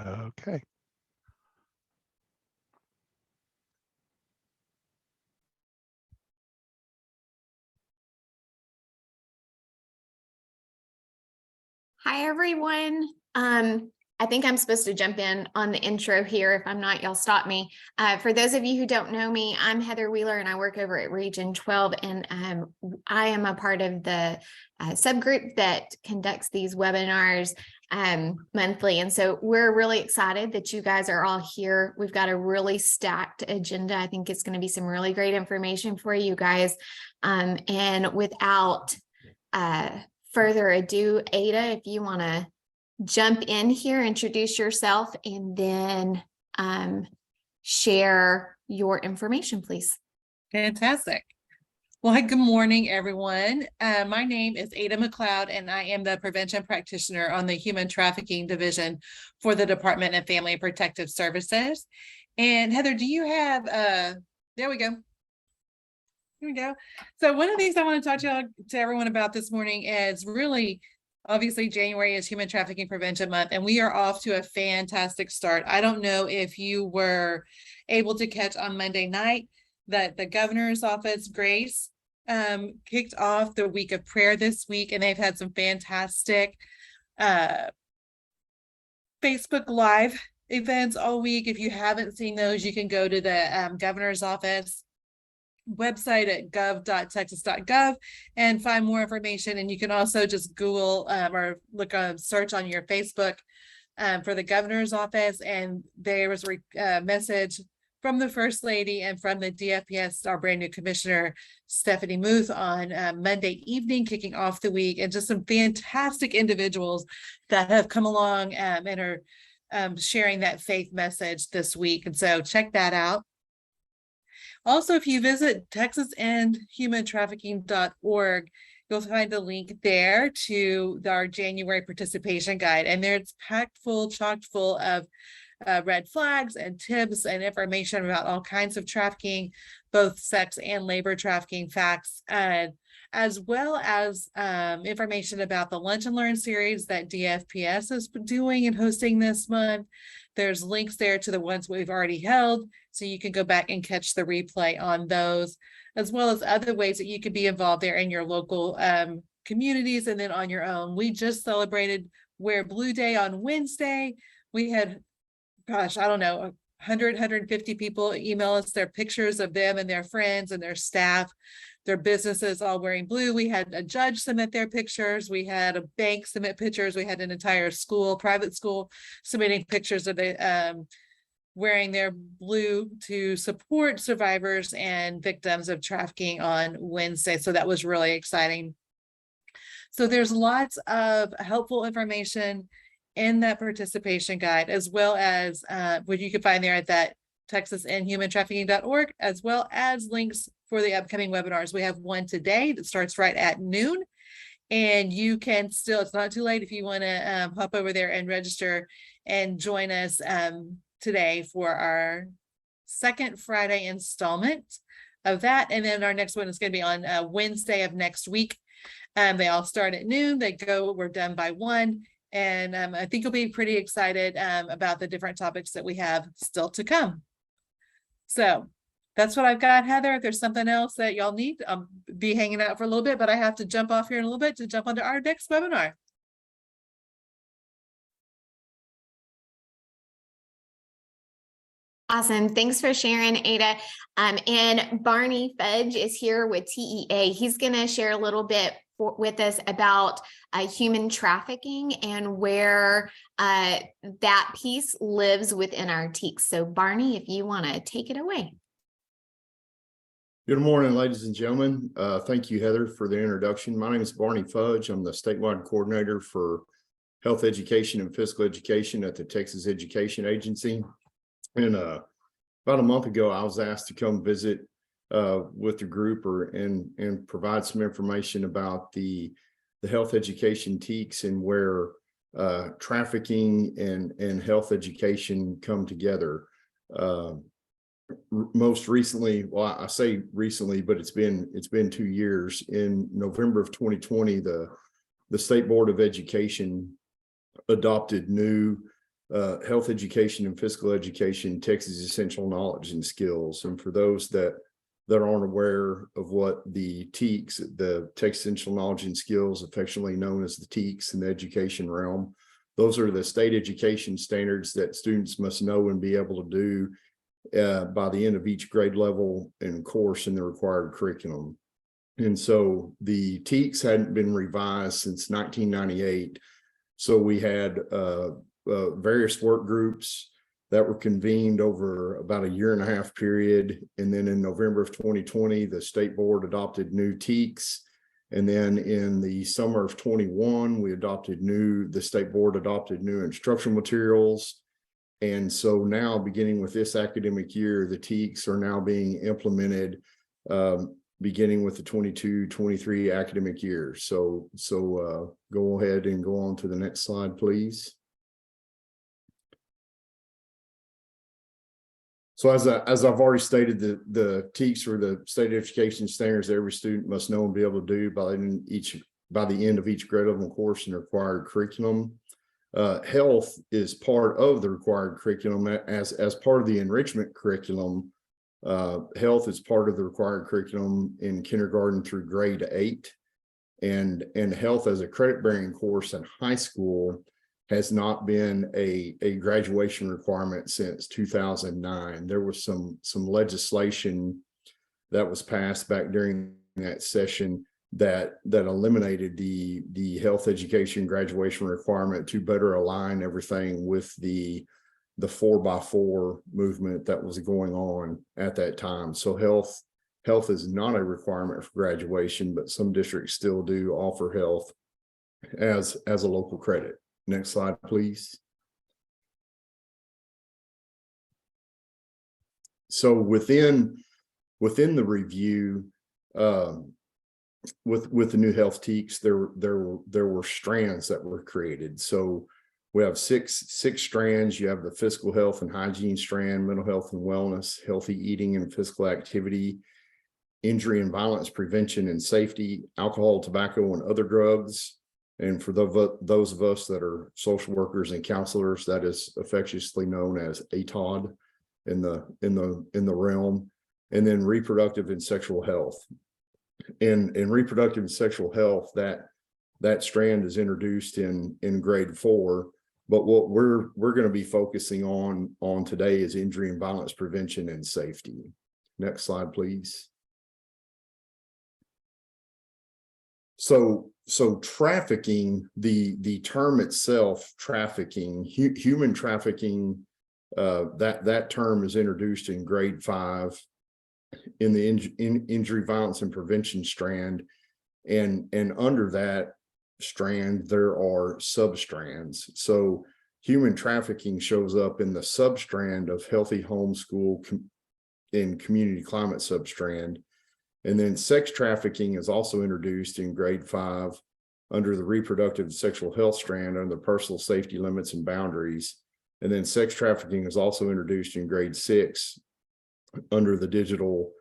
Okay. Hi, everyone. I think I'm supposed to jump in on the intro here. If I'm not, y'all stop me. For those of you who don't know me, I'm Heather Wheeler and I work over at Region 12, and I am a part of the subgroup that conducts these webinars monthly. And so we're really excited that you guys are all here. We've got a really stacked agenda. I think it's going to be some really great information for you guys. And without further ado, Ada, if you want to jump in here, introduce yourself, and then share your information, please. Fantastic. Well, hi, good morning, everyone. My name is Ada McLeod, and I am the prevention practitioner on the Human Trafficking Division for the Department of Family and Protective Services. And Heather, do you have, there we go. Here we go. So one of the things I want to talk to everyone about this morning is really, obviously, January is Human Trafficking Prevention Month, and we are off to a fantastic start. I don't know if you were able to catch on Monday night that the governor's office, Grace, kicked off the week of prayer this week, and they've had some fantastic Facebook Live events all week. If you haven't seen those, you can go to the governor's office website at gov.texas.gov and find more information. And you can also just Google or look search on your Facebook for the governor's office. And there was a message from the First Lady and from the DFPS, our brand new commissioner, Stephanie Muth, on Monday evening, kicking off the week, and just some fantastic individuals that have come along and are sharing that faith message this week. And so check that out. Also, if you visit texasendhumantrafficking.org, you'll find a link there to our January participation guide. And there it's packed full, chocked full of red flags and tips and information about all kinds of trafficking, both sex and labor trafficking facts, as well as information about the Lunch and Learn series that DFPS is doing and hosting this month. There's links there to the ones we've already held, so you can go back and catch the replay on those, as well as other ways that you could be involved there in your local communities and then on your own. We just celebrated Wear Blue Day on Wednesday. We had, gosh, I don't know, 100, 150 people email us their pictures of them and their friends and their staff, their businesses all wearing blue. We had a judge submit their pictures. We had a bank submit pictures. We had an entire school, private school, submitting pictures of the wearing their blue to support survivors and victims of trafficking on Wednesday. So that was really exciting. So there's lots of helpful information in that participation guide, as well as what you can find there at that texasendhumantrafficking.org, as well as links for the upcoming webinars. We have one today that starts right at noon, and you can still, it's not too late if you want to hop over there and register and join us today for our second Friday installment of that. And then our next one is going to be on Wednesday of next week. They all start at noon. We're done by 1. And I think you'll be pretty excited about the different topics that we have still to come. So that's what I've got, Heather. If there's something else that y'all need, I'll be hanging out for a little bit, but I have to jump off here in a little bit to jump onto our next webinar. Awesome. Thanks for sharing, Ada. And Barney Fudge is here with TEA. He's going to share a little bit with us about human trafficking and where that piece lives within our TEKS. So Barney, if you want to take it away. Good morning, ladies and gentlemen. Thank you, Heather, for the introduction. My name is Barney Fudge. I'm the statewide coordinator for health education and physical education at the Texas Education Agency. And about a month ago, I was asked to come visit with the group and provide some information about the health education TEKS and where trafficking and health education come together. Most recently, well, I say recently, but it's been 2 years. In November of 2020, the State Board of Education adopted new health education and physical education, Texas essential knowledge and skills. And for those that aren't aware of what the TEKS, the Texas essential knowledge and skills, affectionately known as the TEKS in the education realm, those are the state education standards that students must know and be able to do by the end of each grade level and course in the required curriculum. And so the TEKS hadn't been revised since 1998. So we had various work groups that were convened over about a 1.5 year period. And then in November of 2020, the state board adopted new TEKS. And then in the summer of 21, the state board adopted new instructional materials. And so now, beginning with this academic year, the TEKS are now being implemented, beginning with the 22-23 academic year. So go ahead and go on to the next slide, please. So as I've already stated, the TEKS are the state education standards that every student must know and be able to do by the end of each grade level course in the required curriculum. Health is part of the required curriculum as part of the enrichment curriculum. Health is part of the required curriculum in kindergarten through grade 8, and health as a credit-bearing course in high school has not been a graduation requirement since 2009. There was some legislation that was passed back during that session that eliminated the health education graduation requirement to better align everything with the 4x4 movement that was going on at that time. So health is not a requirement for graduation, but some districts still do offer health as a local credit. Next slide, please. So within the review, with the new health TEKS, there were strands that were created. So we have six strands. You have the physical health and hygiene strand, mental health and wellness, healthy eating and physical activity, injury and violence prevention and safety, alcohol, tobacco, and other drugs. And for those of us that are social workers and counselors, that is affectionately known as ATOD in the realm. And then reproductive and sexual health. In reproductive and sexual health, that strand is introduced in grade 4. But what we're going to be focusing on today is injury and violence prevention and safety. Next slide, please. So trafficking, the term itself, trafficking, human trafficking, that term is introduced in grade 5 in the injury, violence, and prevention strand. And under that strand, there are substrands. So human trafficking shows up in the substrand of healthy homeschool in community climate substrand. And then sex trafficking is also introduced in grade 5 under the reproductive and sexual health strand under personal safety limits and boundaries. And then sex trafficking is also introduced in grade 6 under the digital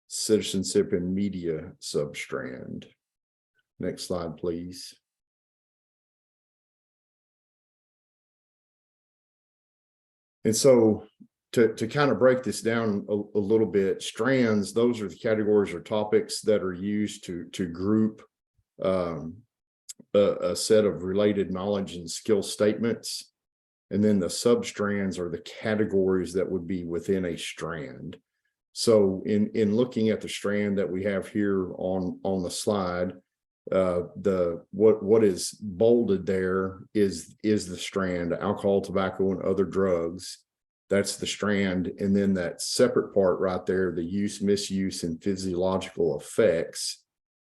citizenship and media substrand. Next slide, please. And so to kind of break this down a little bit, strands, those are the categories or topics that are used to group a set of related knowledge and skill statements. And then the substrands are the categories that would be within a strand. So in looking at the strand that we have here on the slide, what is bolded there is the strand, alcohol, tobacco, and other drugs. That's the strand. And then that separate part right there, the use, misuse, and physiological effects,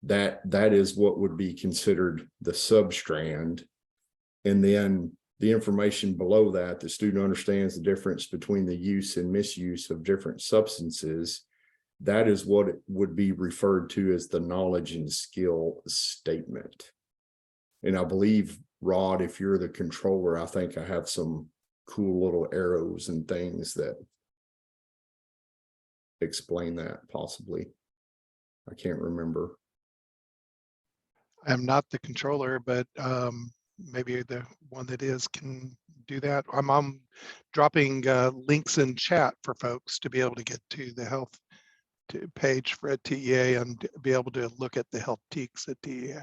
that is what would be considered the substrand. And then the information below that, the student understands the difference between the use and misuse of different substances. That is what it would be referred to as the knowledge and skill statement. And I believe, Rod, if you're the controller, I think I have some cool little arrows and things that explain that possibly. I can't remember. I'm not the controller, but maybe the one that is can do that. I'm dropping links in chat for folks to be able to get to the health page for at TEA and be able to look at the health TEKS at TEA.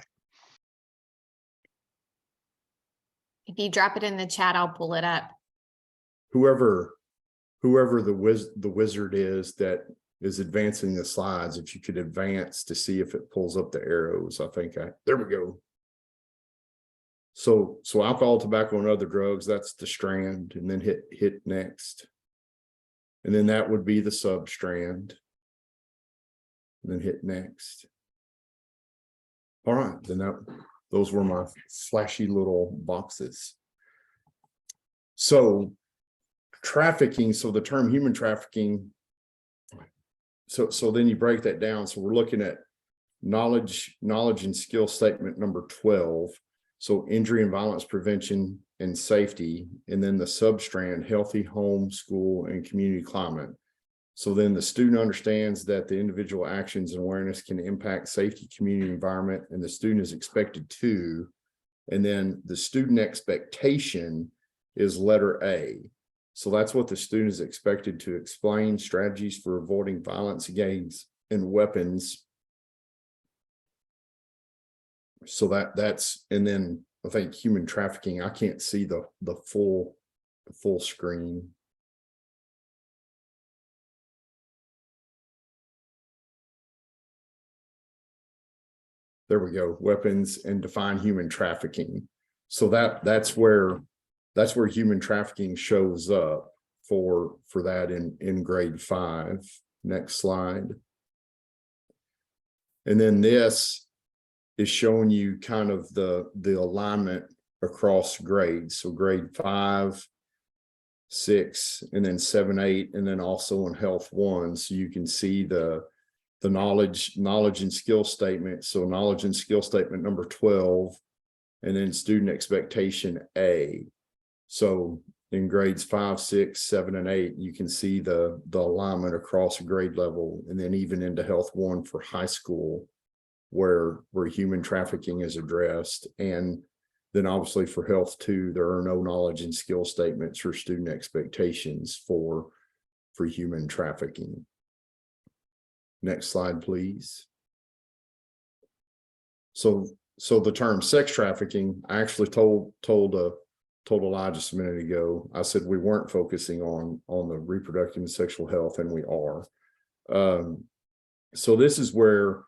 If you drop it in the chat, I'll pull it up. Whoever the wizard is that is advancing the slides, if you could advance to see if it pulls up the arrows, there we go. So alcohol, tobacco, and other drugs, that's the strand, and then hit next. And then that would be the substrand. And then hit next. All right, then those were my flashy little boxes. So trafficking, so the term human trafficking, so then you break that down. So we're looking at knowledge and skill statement number 12. So injury and violence prevention and safety, and then the substrand, healthy home, school, and community climate. So then the student understands that the individual actions and awareness can impact safety, community, environment, and the student is expected to. And then the student expectation is letter A. So that's what the student is expected to explain: strategies for avoiding violence, gangs, and weapons. So that's, and then I think human trafficking, I can't see the full screen. There we go, weapons and define human trafficking. So that's where human trafficking shows up for that in grade 5. Next slide. And then this is showing you kind of the alignment across grades. So grade 5, 6, and then 7, 8, and then also in health 1. So you can see the knowledge and skill statement. So knowledge and skill statement number 12, and then student expectation A. So in grades 5, 6, 7, and 8, you can see the alignment across grade level, and then even into health 1 for high school, where human trafficking is addressed. And then obviously for health 2, there are no knowledge and skill statements or student expectations for human trafficking. Next slide, please. So the term sex trafficking, I actually told a lie just a minute ago. I said we weren't focusing on the reproductive and sexual health, and we are. So this is where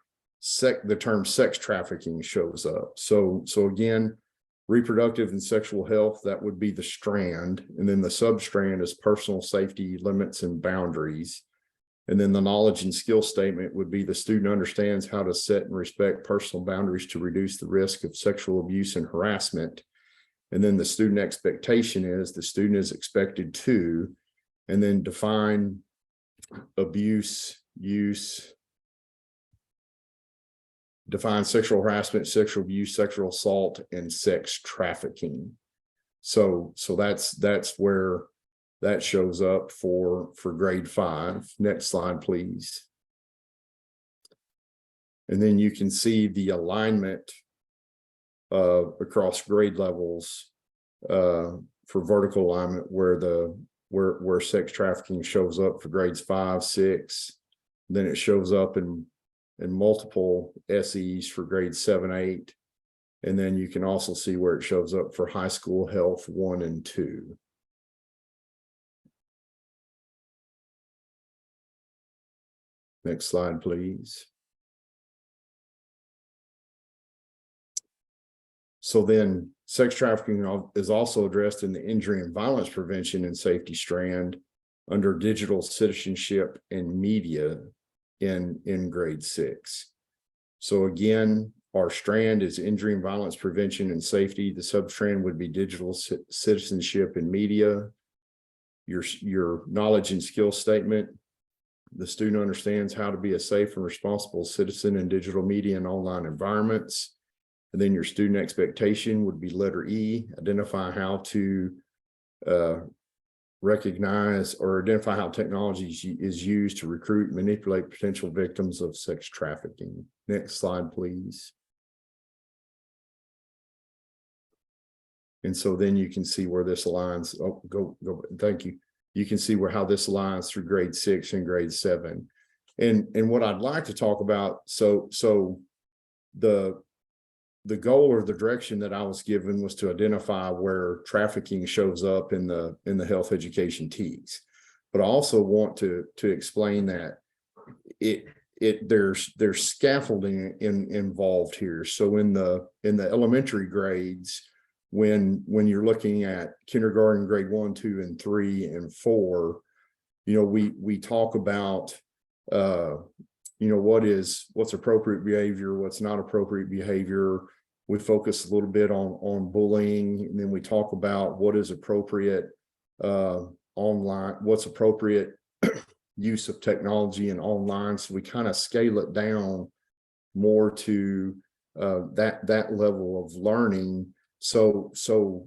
the term sex trafficking shows up. So again, reproductive and sexual health, that would be the strand, and then the substrand is personal safety, limits, and boundaries. And then the knowledge and skill statement would be the student understands how to set and respect personal boundaries to reduce the risk of sexual abuse and harassment. And then the student expectation is the student is expected to, and then define abuse, use, define sexual harassment, sexual abuse, sexual assault, and sex trafficking. So that's where that shows up for grade 5. Next slide, please. And then you can see the alignment across grade levels for vertical alignment, where sex trafficking shows up for grades 5, 6. Then it shows up in multiple SEs for grades 7, 8. And then you can also see where it shows up for high school health 1 and 2. Next slide, please. So then sex trafficking is also addressed in the injury and violence prevention and safety strand under digital citizenship and media in grade 6. So again, our strand is injury and violence prevention and safety. The substrand would be digital citizenship and media. Your knowledge and skill statement, the student understands how to be a safe and responsible citizen in digital media and online environments. And then your student expectation would be letter E, identify how to recognize or identify how technology is used to recruit and manipulate potential victims of sex trafficking. Next slide, please. And so then you can see where this aligns. Oh, go, thank you. You can see how this aligns through grade 6 and grade 7. And what I'd like to talk about, so the goal or the direction that I was given was to identify where trafficking shows up in the health education TEKS. But I also want to explain that there's scaffolding involved here. So in the elementary grades, when you're looking at kindergarten, grade 1, 2, and 3, and 4, we talk about what's appropriate behavior, what's not appropriate behavior. We focus a little bit on bullying, and then we talk about what is appropriate online, what's appropriate use of technology and online. So we kind of scale it down more to that level of learning. So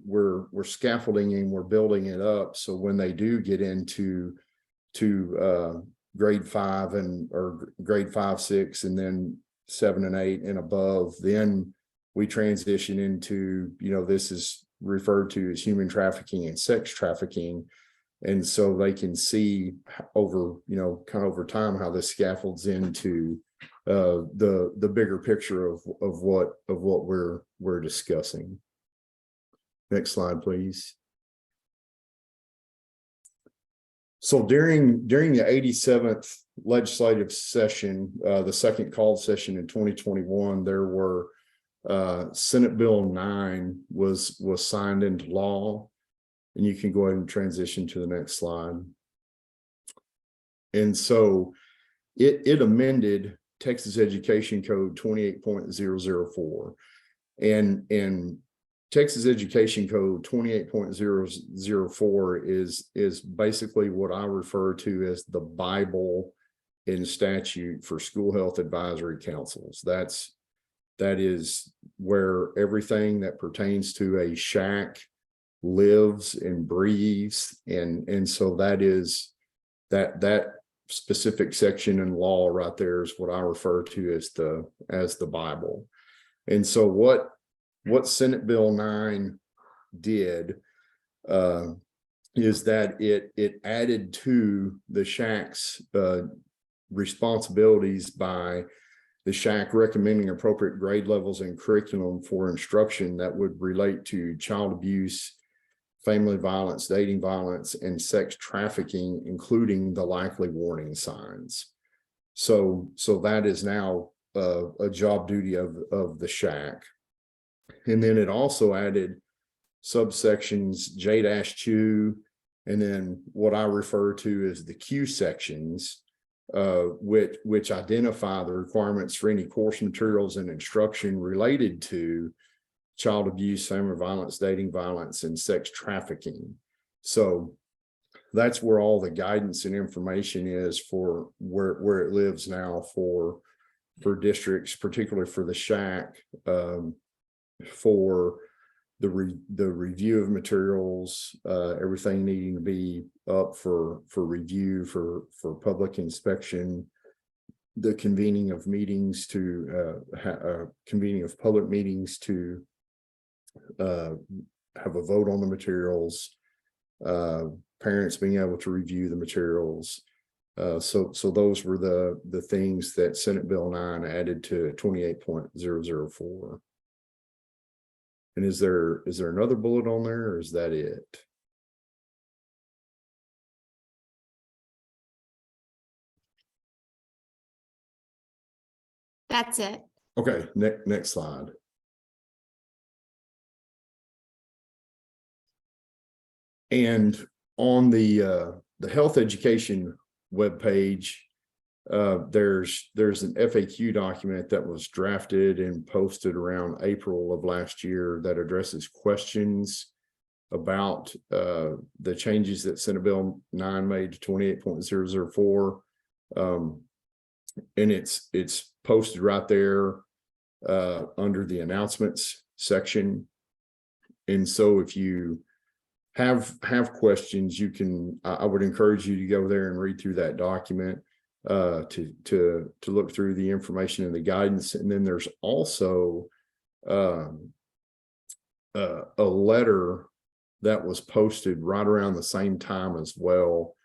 we're scaffolding and we're building it up. So when they do get into grade 5 or grade 5, 6, and then 7 and 8 and above, then we transition into, this is referred to as human trafficking and sex trafficking. And so they can see over, kind of over time, how this scaffolds into the bigger picture of what we're discussing. Next slide, please. So during the 87th legislative session, the second called session in 2021, there were Senate Bill 9 was signed into law. And you can go ahead and transition to the next slide. And so it amended Texas Education Code 28.004. And Texas Education Code 28.004 is basically what I refer to as the Bible in statute for school health advisory councils. That is where everything that pertains to a shack lives and breathes, and so that is that specific section in law right there is what I refer to as the Bible. And so what Senate Bill 9 did is that it added to the shack's responsibilities by the shack recommending appropriate grade levels and curriculum for instruction that would relate to child abuse, family violence, dating violence, and sex trafficking, including the likely warning signs. So that is now a job duty of the shack. And then it also added subsections J-2, and then what I refer to as the Q sections, which identify the requirements for any course materials and instruction related to child abuse, family violence, dating violence, and sex trafficking. So that's where all the guidance and information is for where it lives now for districts, particularly for the shack, for the review of materials, everything needing to be up for review, for public inspection, the convening of meetings convening of public meetings to have a vote on the materials, parents being able to review the materials. So those were the things that Senate Bill 9 added to 28.004. And is there another bullet on there, or is that it? That's it. Okay, next slide. And on the health education webpage, there's an FAQ document that was drafted and posted around April of last year that addresses questions about the changes that Senate Bill 9 made to 28.004. And it's posted right there under the announcements section. And so if you have questions, I would encourage you to go there and read through that document to look through the information and the guidance. And then there's also a letter that was posted right around the same time as well,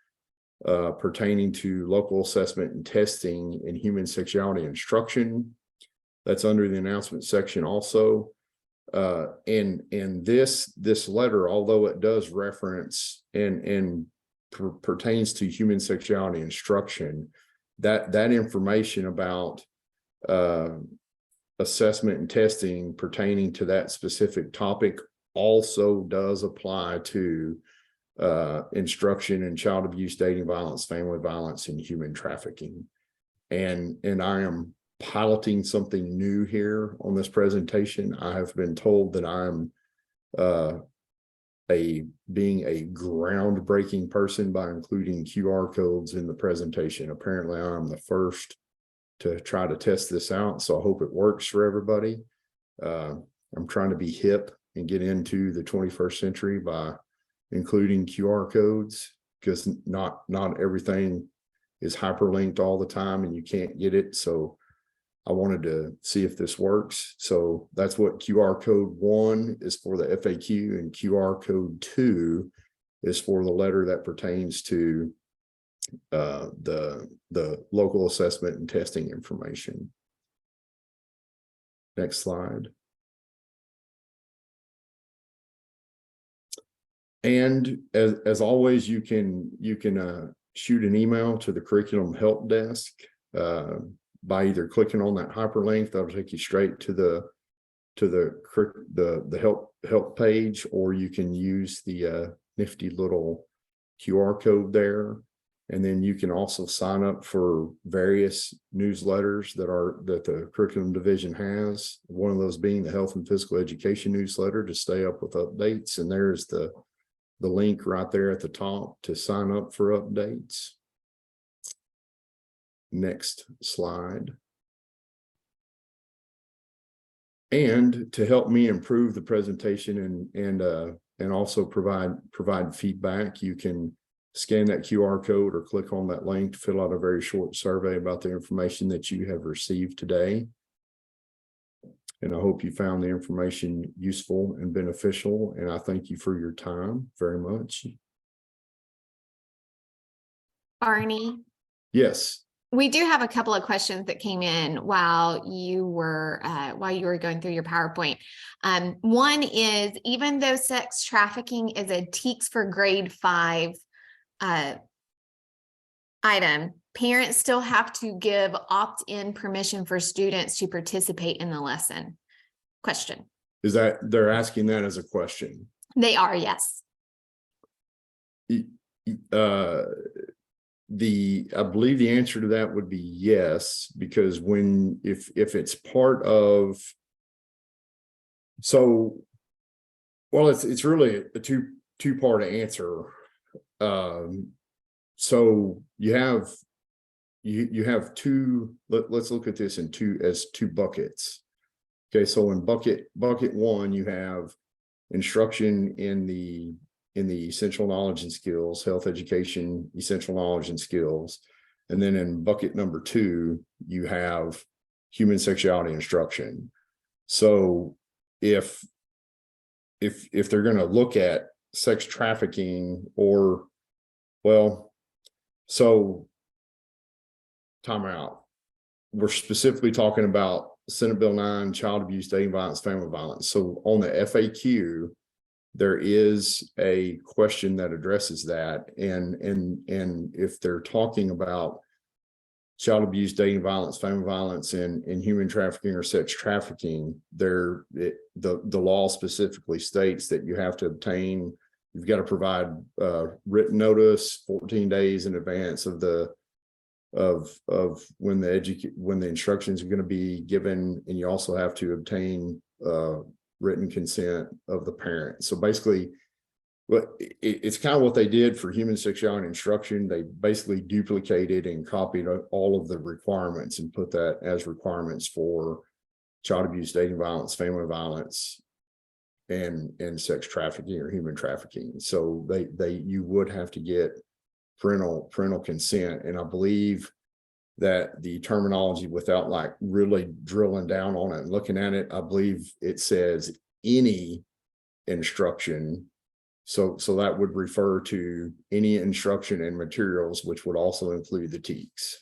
pertaining to local assessment and testing in human sexuality instruction. That's under the announcement section also. And this letter, although it does reference and pertains to human sexuality instruction, that information about assessment and testing pertaining to that specific topic also does apply to instruction in child abuse, dating violence, family violence, and human trafficking. And I am piloting something new here on this presentation. I have been told that I'm being a groundbreaking person by including QR codes in the presentation. Apparently, I'm the first to try to test this out, so I hope it works for everybody. I'm trying to be hip and get into the 21st century by including QR codes, because not everything is hyperlinked all the time and you can't get it. So I wanted to see if this works. So that's what QR code 1 is for, the FAQ, and QR code 2 is for the letter that pertains to the local assessment and testing information. Next slide. And as always, you can shoot an email to the curriculum help desk by either clicking on that hyperlink. That'll take you straight to the help page, or you can use the nifty little QR code there. And then you can also sign up for various newsletters that the curriculum division has. One of those being the health and physical education newsletter to stay up with updates. And there's the link right there at the top to sign up for updates. Next slide. And to help me improve the presentation and also provide feedback, you can scan that QR code or click on that link to fill out a very short survey about the information that you have received today. And I hope you found the information useful and beneficial, and I thank you for your time very much. Barney, Yes. we do have a couple of questions that came in while you were going through your PowerPoint. One is, even though sex trafficking is a TEKS for grade 5 item, parents still have to give opt-in permission for students to participate in the lesson. Question. Is that they're asking that as a question? They are, yes. I believe the answer to that would be yes, because if it's part of, it's really a two-part answer. So you have two, let's look at this in two buckets. Okay, so in bucket 1, you have instruction in the essential knowledge and skills, health education, essential knowledge and skills. And then in bucket number 2, you have human sexuality instruction. So if they're going to look at sex trafficking time out. We're specifically talking about Senate Bill 9, child abuse, dating violence, family violence. So on the FAQ, there is a question that addresses that. And if they're talking about child abuse, dating violence, family violence, and human trafficking or sex trafficking, the law specifically states that you've got to provide written notice 14 days in advance of when the instructions are going to be given, and you also have to obtain written consent of the parent. So basically, it's kind of what they did for human sexuality instruction. They basically duplicated and copied all of the requirements and put that as requirements for child abuse, dating violence, family violence, and sex trafficking or human trafficking. So you would have to get parental consent. And I believe that the terminology, without like really drilling down on it and looking at it, I believe it says any instruction. So that would refer to any instruction and materials, which would also include the TEKS.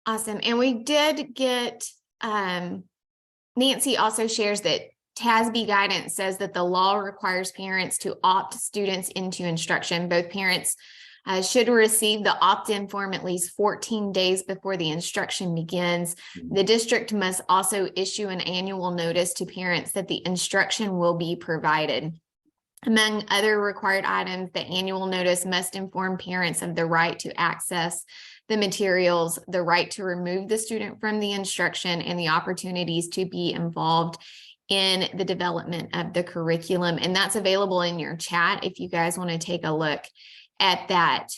Awesome. And we did get, Nancy also shares that TASB guidance says that the law requires parents to opt students into instruction. Both parents should receive the opt-in form at least 14 days before the instruction begins. The district must also issue an annual notice to parents that the instruction will be provided. Among other required items, the annual notice must inform parents of the right to access the materials, the right to remove the student from the instruction, and the opportunities to be involved in the development of the curriculum. And that's available in your chat if you guys want to take a look at that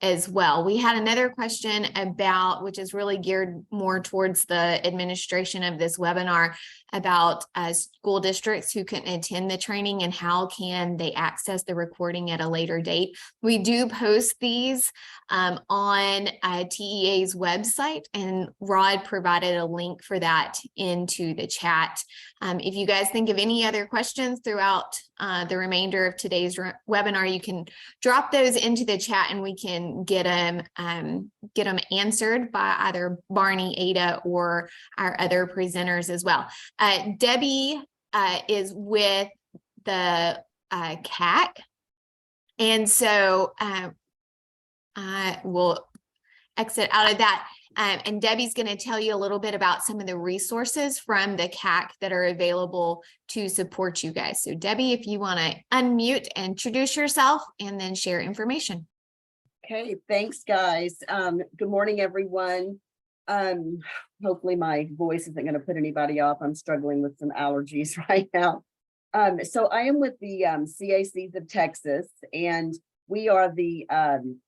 as well. We had another question about, which is really geared more towards the administration of this webinar, about school districts who couldn't attend the training and how can they access the recording at a later date. We do post these on TEA's website, and Rod provided a link for that into the chat. If you guys think of any other questions throughout the remainder of today's webinar, you can drop those into the chat and we can get them answered by either Barney, Ada, or our other presenters as well. Debbie is with the CAC, and so I will exit out of that. And Debbie's going to tell you a little bit about some of the resources from the CAC that are available to support you guys. So Debbie, if you want to unmute, introduce yourself, and then share information. Okay, thanks guys. Good morning, everyone. Hopefully my voice isn't going to put anybody off. I'm struggling with some allergies right now. So I am with the CACs of Texas, and we are the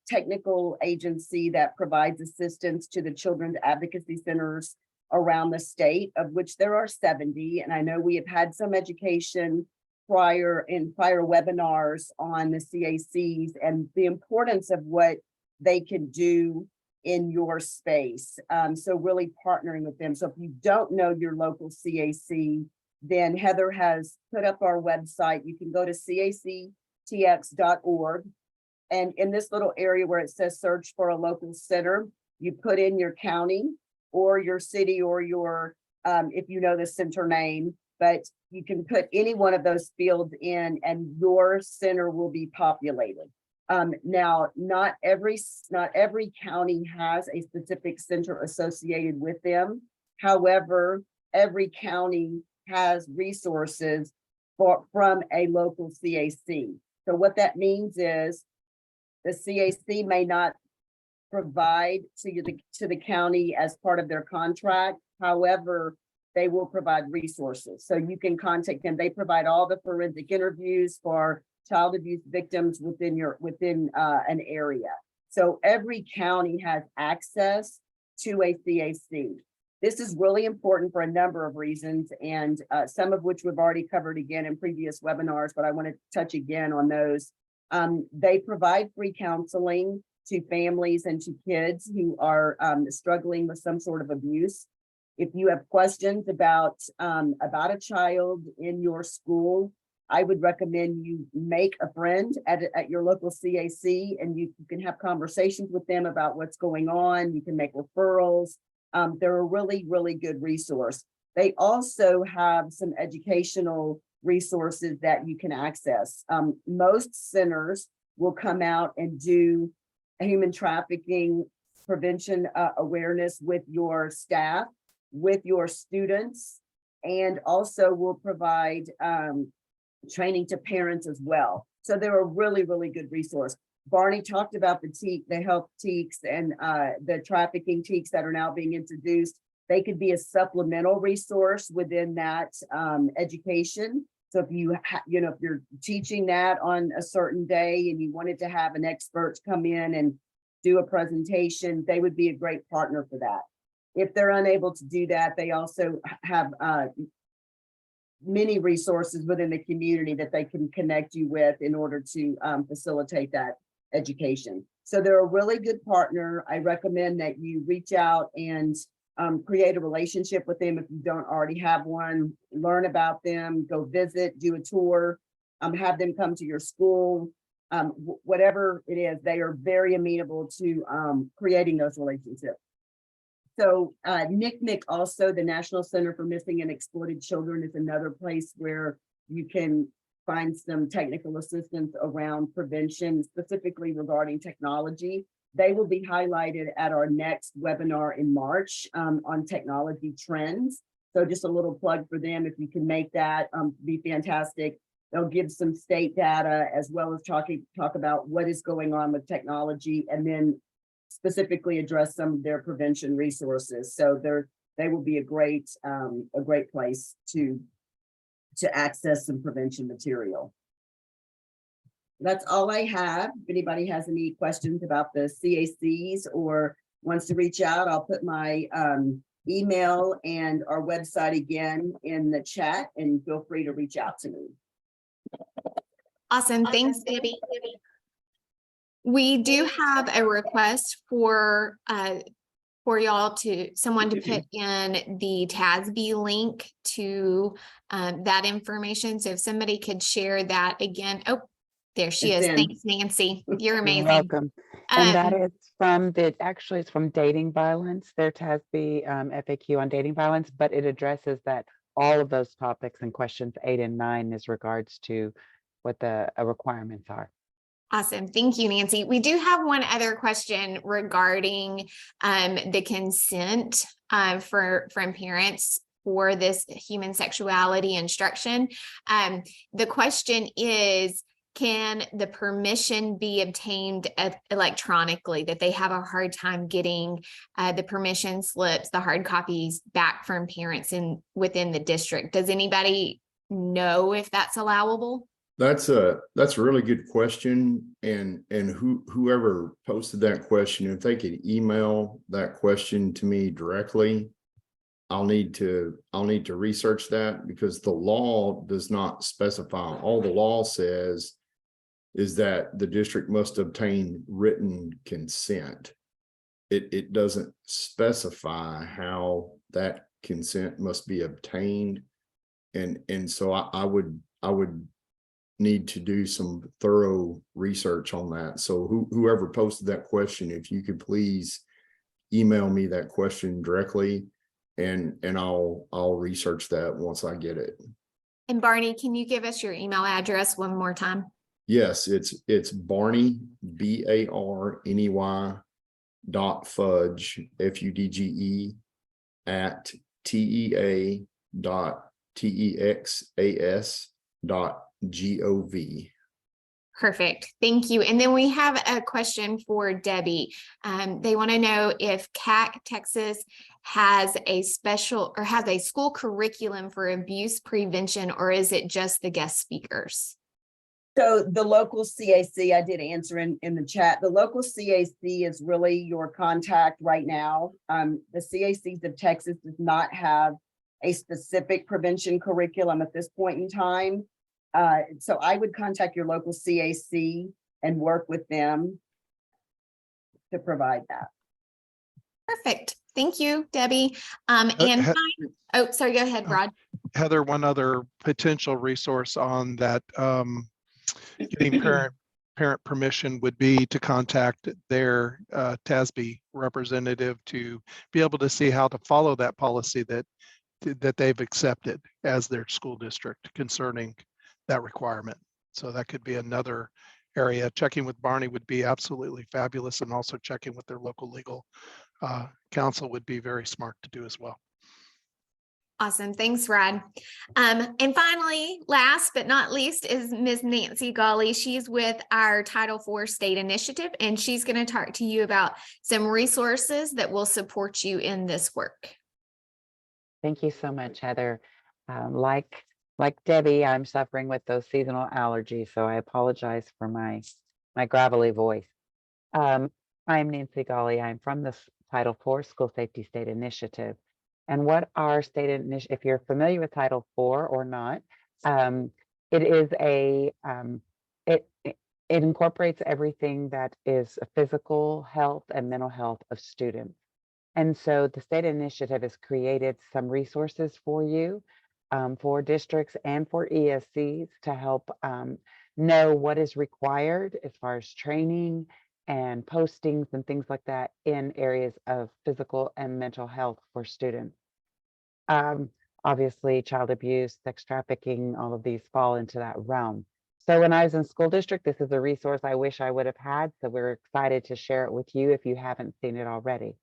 technical agency that provides assistance to the children's advocacy centers around the state, of which there are 70. And I know we have had some education prior webinars on the CACs and the importance of what they can do in your space. So really partnering with them. So if you don't know your local CAC, then Heather has put up our website. You can go to cactx.org. And in this little area where it says search for a local center, you put in your county or your city or your, if you know the center name, but you can put any one of those fields in and your center will be populated. Now, not every county has a specific center associated with them. However, every county has resources from a local CAC. So what that means is the CAC may not provide to the county as part of their contract. However, they will provide resources. So you can contact them. They provide all the forensic interviews for child abuse victims within an area. So every county has access to a CAC. This is really important for a number of reasons, and some of which we've already covered again in previous webinars, but I want to touch again on those. They provide free counseling to families and to kids who are struggling with some sort of abuse. If you have questions about a child in your school, I would recommend you make a friend at your local CAC, and you can have conversations with them about what's going on. You can make referrals. They're a really, really good resource. They also have some educational resources that you can access. Most centers will come out and do a human trafficking prevention awareness with your staff, with your students, and also will provide training to parents as well. So they're a really, really good resource. Barney talked about the health TEKS and the trafficking TEKS that are now being introduced. They could be a supplemental resource within that education. So if if you're teaching that on a certain day and you wanted to have an expert come in and do a presentation, they would be a great partner for that. If they're unable to do that, they also have many resources within the community that they can connect you with in order to facilitate that education. So they're a really good partner. I recommend that you reach out and create a relationship with them if you don't already have one, learn about them, go visit, do a tour, have them come to your school, whatever it is, they are very amenable to creating those relationships. So NCMEC also, the National Center for Missing and Exploited Children, is another place where you can find some technical assistance around prevention, specifically regarding technology. They will be highlighted at our next webinar in March on technology trends. So just a little plug for them. If you can make that, be fantastic. They'll give some state data as well as talk about what is going on with technology, and then specifically address some of their prevention resources. So they will be a great place to access some prevention material. That's all I have. If anybody has any questions about the CACs or wants to reach out, I'll put my email and our website again in the chat, and feel free to reach out to me. Awesome. Thanks, Debbie. We do have a request for y'all someone to put in the TASB link to that information. So if somebody could share that again. Oh, there she is. Thanks, Nancy. You're amazing. You're welcome. And that is from actually it's from dating violence. Their TASB FAQ on dating violence, but it addresses that all of those topics and questions 8 and 9 as regards to what the requirements are. Awesome. Thank you, Nancy. We do have one other question regarding the consent from parents for this human sexuality instruction. The question is, can the permission be obtained electronically, that they have a hard time getting the permission slips, the hard copies back from parents within the district? Does anybody know if that's allowable? That's a really good question, and whoever posted that question, if they could email that question to me directly, I'll need to research that, because the law does not specify. All the law says is that the district must obtain written consent. It doesn't specify how that consent must be obtained, and so I would need to do some thorough research on that. So whoever posted that question, if you could please email me that question directly, and I'll research that once I get it. And Barney, can you give us your email address one more time? Yes, it's Barney, BARNEY .fudge, FUDGE at TEA.TEXAS.gov. Perfect. Thank you. And then we have a question for Debbie. They want to know if CAC Texas has a school curriculum for abuse prevention, or is it just the guest speakers? So the local CAC, I did answer in the chat. The local CAC is really your contact right now. The CACs of Texas does not have a specific prevention curriculum at this point in time. So I would contact your local CAC and work with them to provide that. Perfect. Thank you, Debbie. Oh, sorry, go ahead, Rod. Heather, one other potential resource on that, getting parent permission would be to contact their TASB representative to be able to see how to follow that policy that they've accepted as their school district concerning that requirement. So that could be another area. Checking with Barney would be absolutely fabulous, and also checking with their local legal counsel would be very smart to do as well. Awesome. Thanks, Rod. And finally, last but not least, is Ms. Nancy Gawley. She's with our Title IV state initiative, and she's going to talk to you about some resources that will support you in this work. Thank you so much, Heather. Like Debbie, I'm suffering with those seasonal allergies, so I apologize for my gravelly voice. I'm Nancy Gawley. I'm from the Title IV School Safety State Initiative. And what our state initiative, if you're familiar with Title IV or not, it is it incorporates everything that is physical health and mental health of students. And so the state initiative has created some resources for you, for districts and for ESCs to help know what is required as far as training and postings and things like that in areas of physical and mental health for students. Um, Obviously, child abuse, sex trafficking, all of these fall into that realm. So when I was in school district, this is a resource I wish I would have had. So we're excited to share it with you if you haven't seen it already.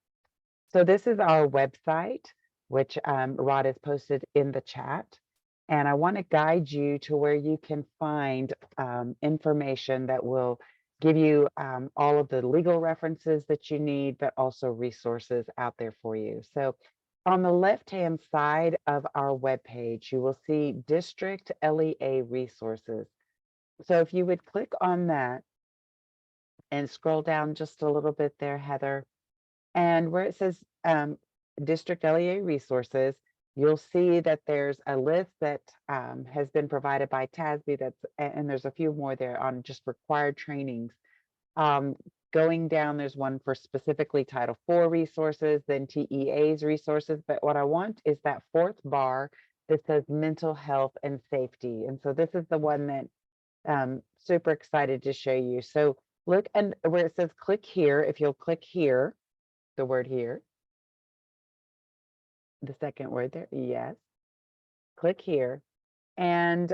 So this is our website, which Rod has posted in the chat. And I want to guide you to where you can find information that will give you all of the legal references that you need, but also resources out there for you. So on the left-hand side of our webpage, you will see District LEA resources. So if you would click on that and scroll down just a little bit there, Heather, and where it says District LEA resources, you'll see that there's a list that has been provided by TASB and there's a few more there on just required trainings. Going down, there's one for specifically Title IV resources, then TEA's resources. But what I want is that fourth bar that says mental health and safety. And so this is the one that super excited to show you. So look, and where it says click here, if you'll click here, the word here, the second word there, yes, click here. And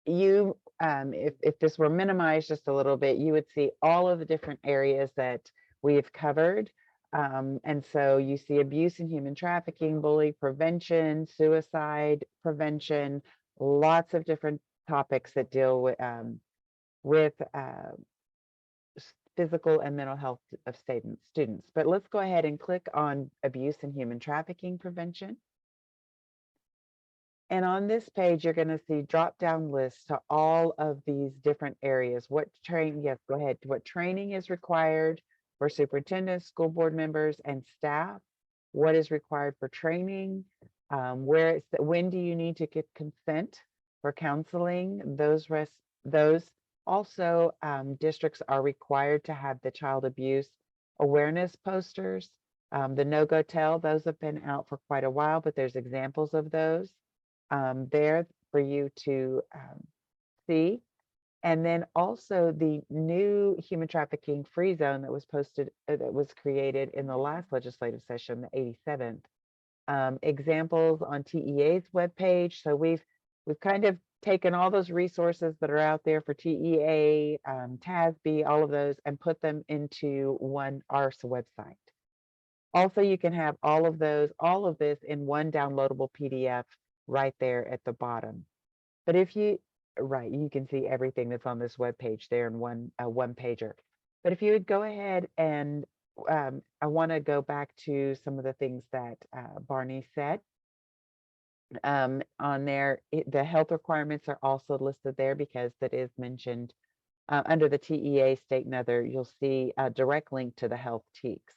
you, if this were minimized just a little bit, you would see all of the different areas that we have covered. And so you see abuse and human trafficking, bullying prevention, suicide prevention, lots of different topics that deal with physical and mental health of students. But let's go ahead and click on abuse and human trafficking prevention. And on this page, you're going to see drop-down lists to all of these different areas. What training, yes, go ahead. What training is required for superintendents, school board members, and staff? What is required for training? When do you need to get consent for counseling? Those also, districts are required to have the child abuse awareness posters. The no-go tell, those have been out for quite a while, but there's examples of those there for you to see. And then also the new human trafficking free zone that was posted, that was created in the last legislative session, the 87th. Examples on TEA's webpage. So we've kind of taken all those resources that are out there for TEA, TASB, all of those, and put them into one ARS website. Also, you can have all of this in one downloadable PDF right there at the bottom. But if you, you can see everything that's on this webpage there in one pager. But if you would go ahead and I want to go back to some of the things that Barney said. On there, the health requirements are also listed there because that is mentioned under the TEA state and other. You'll see a direct link to the health TEKS.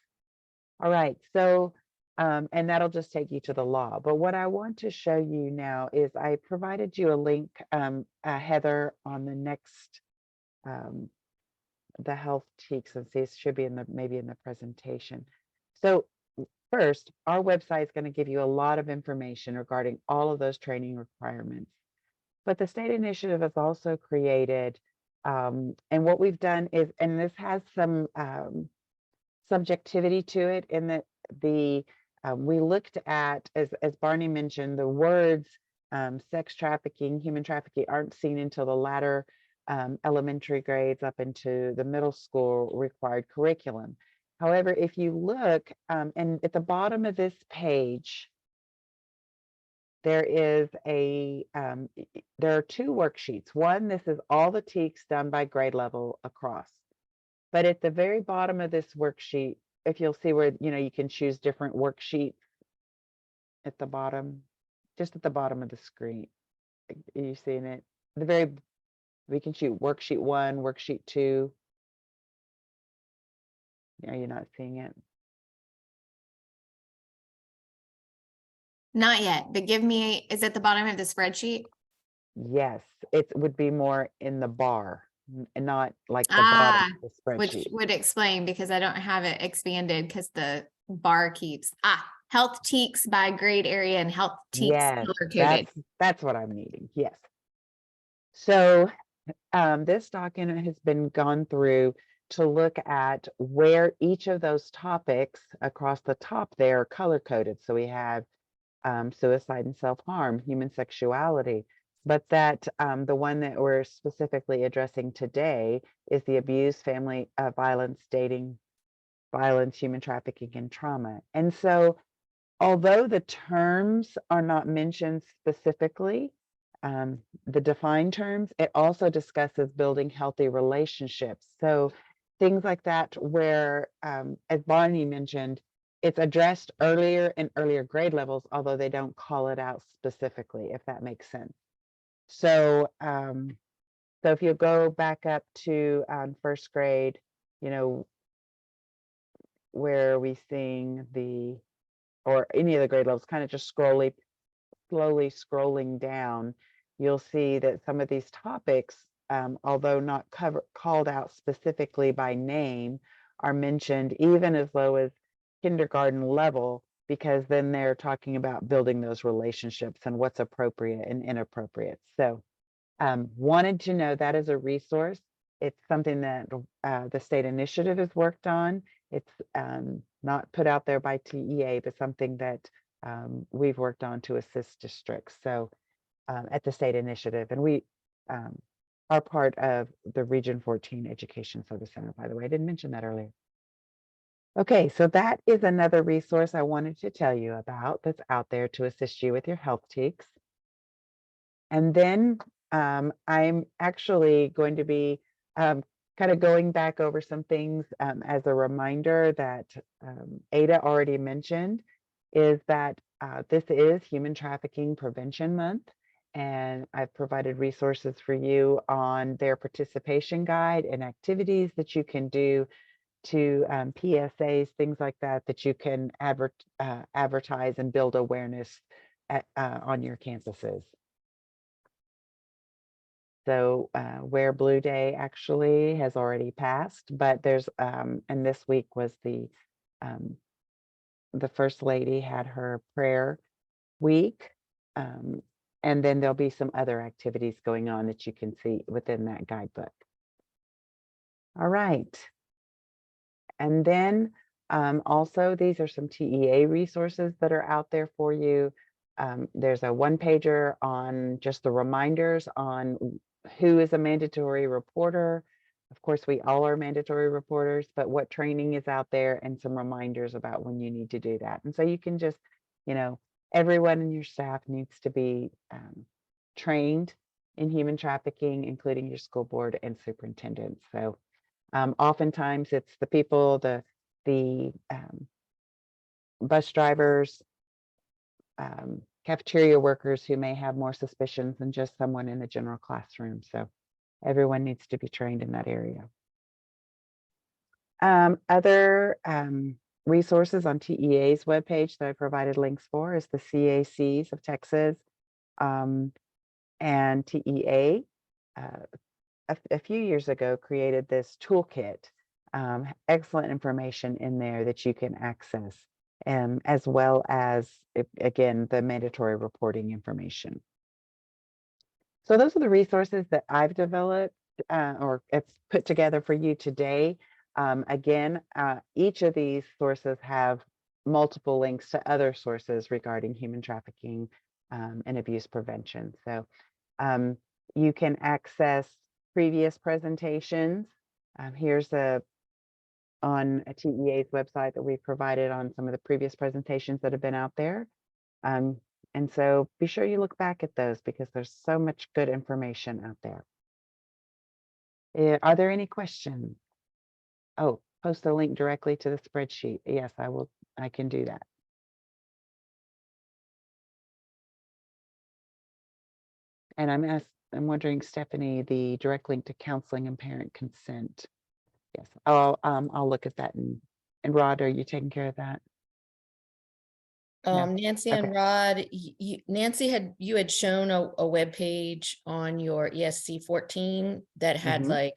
All right, so and that'll just take you to the law. But what I want to show you now is I provided you a link, Heather, on the next the health TEKS, and see, it should be maybe in the presentation. So first, our website is going to give you a lot of information regarding all of those training requirements. But the state initiative has also created, and what we've done is, and this has some subjectivity to it, in that we looked at, as Barney mentioned, the words sex trafficking, human trafficking aren't seen until the latter elementary grades up into the middle school required curriculum. However, if you look, and at the bottom of this page, there is there are two worksheets. One, this is all the TEKS done by grade level across. But at the very bottom of this worksheet, if you'll see where, you can choose different worksheets at the bottom, just at the bottom of the screen. Are you seeing it? We can choose worksheet 1, worksheet 2. Are you not seeing it? Not yet, but is it the bottom of the spreadsheet? Yes, it would be more in the bar, and not like the bottom of the Which spreadsheet. would explain, because I don't have it expanded because the bar keeps. Health TEKS by grade area and health TEKS Yes, color coded. that's what I'm needing. Yes. So this document has been gone through to look at where each of those topics across the top there are color coded. So we have suicide and self-harm, human sexuality, but that the one that we're specifically addressing today is the abuse, family violence, dating violence, human trafficking, and trauma. And so although the terms are not mentioned specifically, the defined terms, it also discusses building healthy relationships. So things like that, where, as Barney mentioned, it's addressed earlier in earlier grade levels, although they don't call it out specifically, if that makes sense. So, so if you go back up to first grade, you know, where we sing the, or any of the grade levels, kind of just slowly scrolling down, you'll see that some of these topics, although not called out specifically by name, are mentioned even as low as kindergarten level, because then they're talking about building those relationships and what's appropriate and inappropriate. So wanted to know that as a resource. It's something that the state initiative has worked on. It's not put out there by TEA, but something that we've worked on to assist districts. So at the state initiative, and we are part of the Region 14 Education Service Center, by the way. I didn't mention that earlier. Okay, so that is another resource I wanted to tell you about that's out there to assist you with your health TEKS. And then I'm actually going to be kind of going back over some things as a reminder that Ada already mentioned, is that this is Human Trafficking Prevention Month, and I've provided resources for you on their participation guide and activities that you can do to PSAs, things like that, that you can advertise and build awareness on your campuses. So Wear Blue Day actually has already passed, but there's, and this week was the First Lady had her prayer week. And then there'll be some other activities going on that you can see within that guidebook. All right. And then also, these are some TEA resources that are out there for you. There's a one-pager on just the reminders on who is a mandatory reporter. Of course, we all are mandatory reporters, but what training is out there and some reminders about when you need to do that. And so you can just, you know, everyone in your staff needs to be trained in human trafficking, including your school board and superintendent. So oftentimes it's the people, the bus drivers, cafeteria workers who may have more suspicions than just someone in the general classroom. So everyone needs to be trained in that area. Other resources on TEA's webpage that I provided links for is the CACs of Texas and TEA. A few years ago created this toolkit, excellent information in there that you can access, as well as, again, the mandatory reporting information. So those are the resources that I've developed or it's put together for you today. Again, each of these sources have multiple links to other sources regarding human trafficking and abuse prevention. So you can access previous presentations. Here's on a TEA's website that we've provided on some of the previous presentations that have been out there. And so be sure you look back at those because there's so much good information out there. Are there any questions? Oh, post a link directly to the spreadsheet. Yes, I will. I can do that. And I'm wondering, Stephanie, the direct link to counseling and parent consent. Yes, I'll look at that. And Rod, are you taking care of that? No. Nancy Okay. and Rod, Nancy you had shown a web page on your ESC 14 that had like,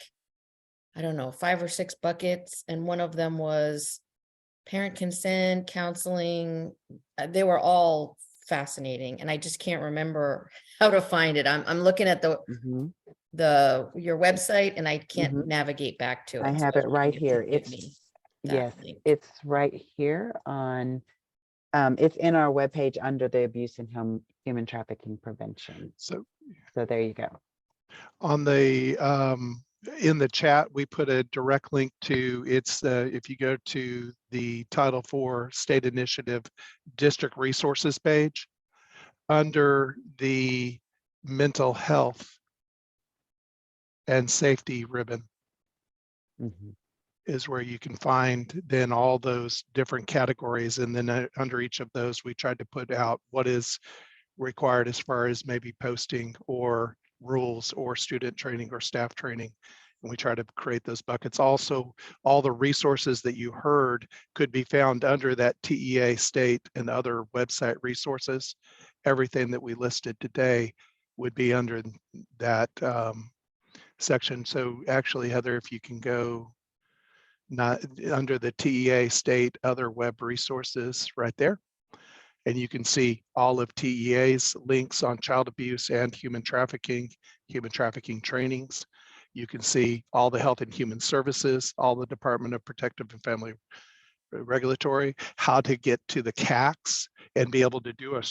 I don't know, 5 or 6 buckets, and one of them was parent consent, counseling, they were all fascinating, and I just can't remember how to find it. I'm looking at Mhm. your website and I can't Mhm. navigate back to it. I so have was it hoping right you could here. give It's, me that yes, link. it's right here on, it's in our webpage under the abuse and human trafficking prevention. So So there you go. on the, in the chat, we put a direct link to it's, if you go to the Title IV State Initiative District Resources page, under the mental health and safety ribbon Mhm. is where you can find then all those different categories. And then under each of those, we tried to put out what is required as far as maybe posting or rules or student training or staff training. And we try to create those buckets. Also, all the resources that you heard could be found under that TEA state and other website resources. Everything that we listed today would be under that section. So actually, Heather, if you can go not under the TEA state other web resources right there. And you can see all of TEA's links on child abuse and human trafficking trainings. You can see all the health and human services, all the Department of Protective and Family Regulatory, how to get to the CACs and be able to do a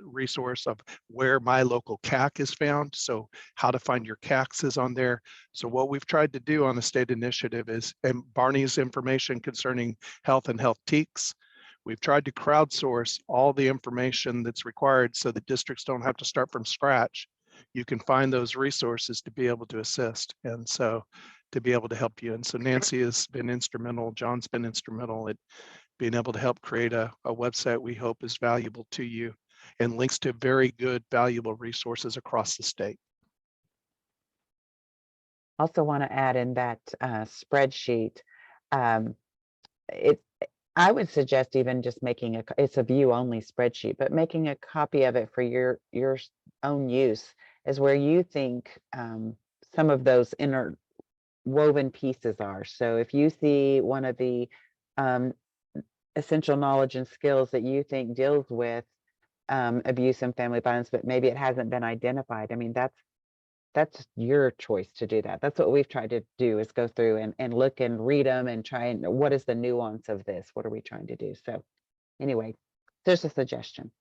resource of where my local CAC is found. So how to find your CACs is on there. So what we've tried to do on the state initiative is, and Barney's information concerning health and health TEKS, we've tried to crowdsource all the information that's required so that districts don't have to start from scratch. You can find those resources to be able to assist. And so to be able to help you. And so Nancy has been instrumental, John's been instrumental at being able to help create a website we hope is valuable to you and links to very good, valuable resources across the state. Also want to add in that spreadsheet, I would suggest even just making it's a view only spreadsheet, but making a copy of it for your own use is where you think some of those interwoven pieces are. So if you see one of the essential knowledge and skills that you think deals with abuse and family violence, but maybe it hasn't been identified, I mean, that's your choice to do that. That's what we've tried to do, is go through and look and read them and try and what is the nuance of this? What are we trying to do? So anyway, there's a suggestion.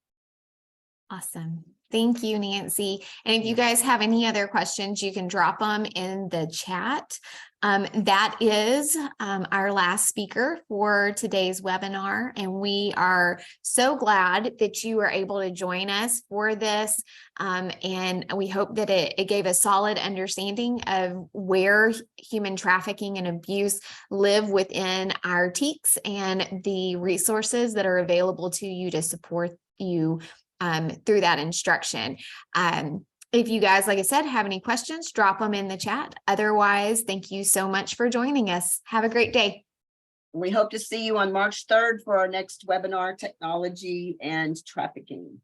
Awesome. Thank you, Nancy. And if you guys have any other questions, you can drop them in the chat. That is our last speaker for today's webinar. And we are so glad that you were able to join us for this. And we hope that it gave a solid understanding of where human trafficking and abuse live within our TEKS and the resources that are available to you to support you through that instruction. If you guys, like I said, have any questions, drop them in the chat. Otherwise, thank you so much for joining us. Have a great day. We hope to see you on March 3rd for our next webinar, Technology and Trafficking.